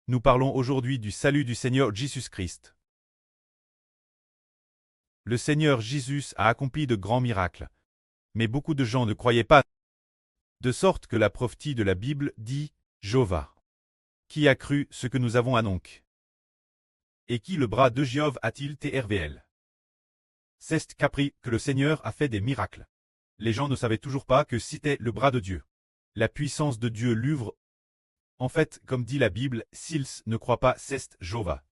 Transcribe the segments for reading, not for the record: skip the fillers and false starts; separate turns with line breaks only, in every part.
Nous parlons aujourd'hui du salut du Seigneur Jésus-Christ. Le Seigneur Jésus a accompli de grands miracles, mais beaucoup de gens ne croyaient pas, de sorte que la prophétie de la Bible dit « Jéhovah. Qui a cru ce que nous avons annoncé? Et qui le bras de Jéhovah a-t-il TRVL? C'est qu'appris que le Seigneur a fait des miracles. Les gens ne savaient toujours pas que c'était le bras de Dieu. La puissance de Dieu l'ouvre. En fait, comme dit la Bible, s'ils ne croient pas, c'est Jéhovah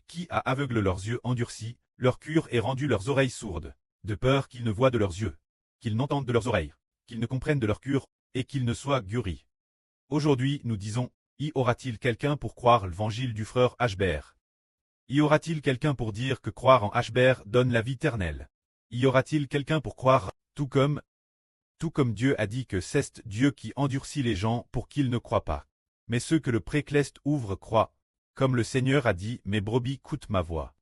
qui a aveuglé leurs yeux endurcis, leur cœur et rendu leurs oreilles sourdes, de peur qu'ils ne voient de leurs yeux, qu'ils n'entendent de leurs oreilles, qu'ils ne comprennent de leur cœur, et qu'ils ne soient guéris. Aujourd'hui, nous disons, y aura-t-il quelqu'un pour croire l'évangile du frère Hbert? Y aura-t-il quelqu'un pour dire que croire en Hbert donne la vie éternelle? Y aura-t-il quelqu'un pour croire, tout comme Dieu a dit que c'est Dieu qui endurcit les gens pour qu'ils ne croient pas. Mais ceux que le précleste ouvre croient, comme le Seigneur a dit, mes brebis écoutent ma voix.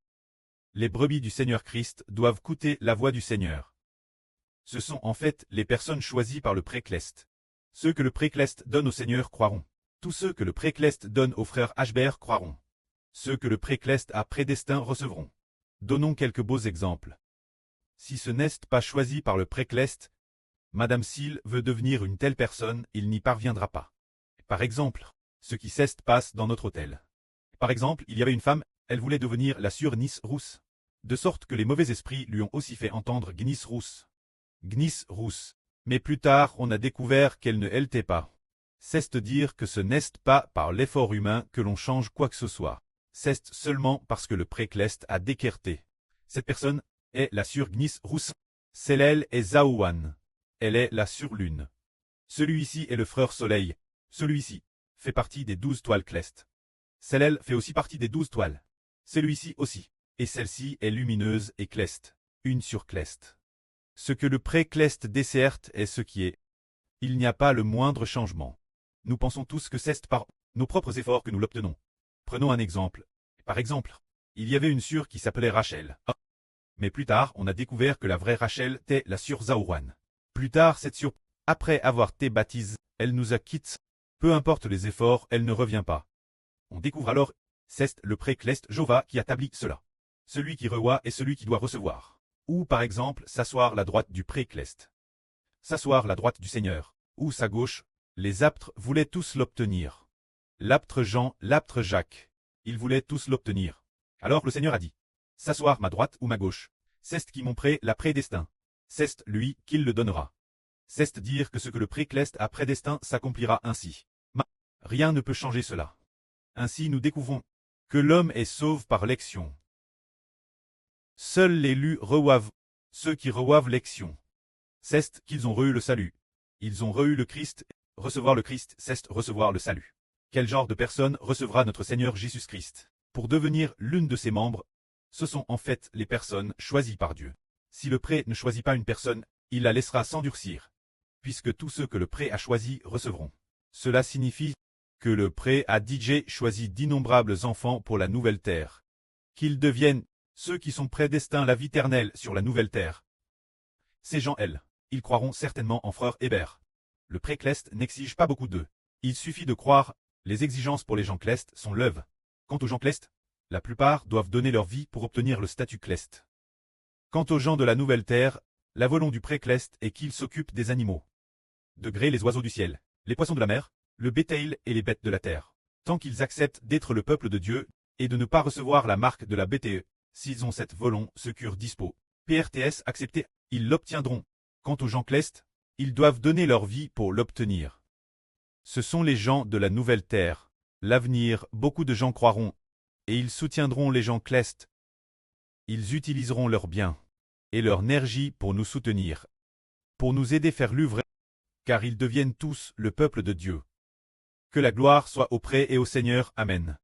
Les brebis du Seigneur Christ doivent écouter la voix du Seigneur. Ce sont en fait les personnes choisies par le précleste. Ceux que le précleste donne au Seigneur croiront. Tous ceux que le précleste donne au frère Hbert croiront. Ceux que le précleste a prédestinés recevront. Donnons quelques beaux exemples. Si ce n'est pas choisi par le précleste, Madame s'il veut devenir une telle personne, il n'y parviendra pas. Par exemple, ce qui passe dans notre hôtel. Par exemple, il y avait une femme, elle voulait devenir la sœur Gnis Rousse. De sorte que les mauvais esprits lui ont aussi fait entendre Gnis Rousse. Gnis Rousse. Mais plus tard, on a découvert qu'elle ne l'était pas. C'est dire que ce n'est pas par l'effort humain que l'on change quoi que ce soit. C'est seulement parce que le précleste a décrété. Cette personne est la sœur Gnis Rousse. Celle est Zaouan. Elle est la surlune. Celui-ci est le frère Soleil. Celui-ci fait partie des 12 toiles clestes. Celle-là fait aussi partie des 12 toiles. Celui-ci aussi. Et celle-ci est lumineuse et cleste. Une sur cleste. Ce que le précleste desserte est ce qui est. Il n'y a pas le moindre changement. Nous pensons tous que c'est par nos propres efforts que nous l'obtenons. Prenons un exemple. Par exemple, il y avait une sœur qui s'appelait Rachel. Mais plus tard, on a découvert que la vraie Rachel était la sœur Zaouan. Plus tard, cette sœur, après avoir été baptisée, elle nous a quittés. Peu importe les efforts, elle ne revient pas. On découvre alors, c'est le précleste Jéhovah qui établit cela. Celui qui reçoit est celui qui doit recevoir. Ou par exemple, s'asseoir à la droite du précleste. S'asseoir à la droite du Seigneur. Ou sa gauche. Les apôtres voulaient tous l'obtenir. L'apôtre Jean, l'apôtre Jacques. Ils voulaient tous l'obtenir. Alors le Seigneur a dit, s'asseoir ma droite ou ma gauche. C'est qui mon pré la prédestin. C'est lui qui le donnera. C'est dire que ce que le précleste a prédestiné s'accomplira ainsi. Mais rien ne peut changer cela. Ainsi nous découvrons que l'homme est sauvé par l'élection. Seuls les élus reçoivent, ceux qui reçoivent l'élection. C'est qu'ils ont reçu le salut. Ils ont reçu le Christ. Recevoir le Christ, c'est recevoir le salut. Quel genre de personne recevra notre Seigneur Jésus-Christ? Pour devenir l'une de ses membres, ce sont en fait les personnes choisies par Dieu. Si le pré ne choisit pas une personne, il la laissera s'endurcir. Puisque tous ceux que le pré a choisis recevront. Cela signifie que le pré a DJ choisi d'innombrables enfants pour la nouvelle terre. Qu'ils deviennent ceux qui sont prédestinés à la vie éternelle sur la nouvelle terre. Ces gens, ils croiront certainement en frère Hébert. Le précleste n'exige pas beaucoup d'eux. Il suffit de croire, les exigences pour les gens clestes sont l'œuvre. Quant aux gens clestes, la plupart doivent donner leur vie pour obtenir le statut cleste. Quant aux gens de la nouvelle terre, la volonté du précleste est qu'ils s'occupent des animaux. De gré les oiseaux du ciel, les poissons de la mer, le bétail et les bêtes de la terre. Tant qu'ils acceptent d'être le peuple de Dieu, et de ne pas recevoir la marque de la BTE, s'ils ont cette volonté, ce cœur dispo, PRTS accepté, ils l'obtiendront. Quant aux gens clestes, ils doivent donner leur vie pour l'obtenir. Ce sont les gens de la nouvelle terre. L'avenir, beaucoup de gens croiront, et ils soutiendront les gens clestes. Ils utiliseront leurs biens et leur énergie pour nous soutenir, pour nous aider à faire l'œuvre, car ils deviennent tous le peuple de Dieu. Que la gloire soit auprès et au Seigneur. Amen.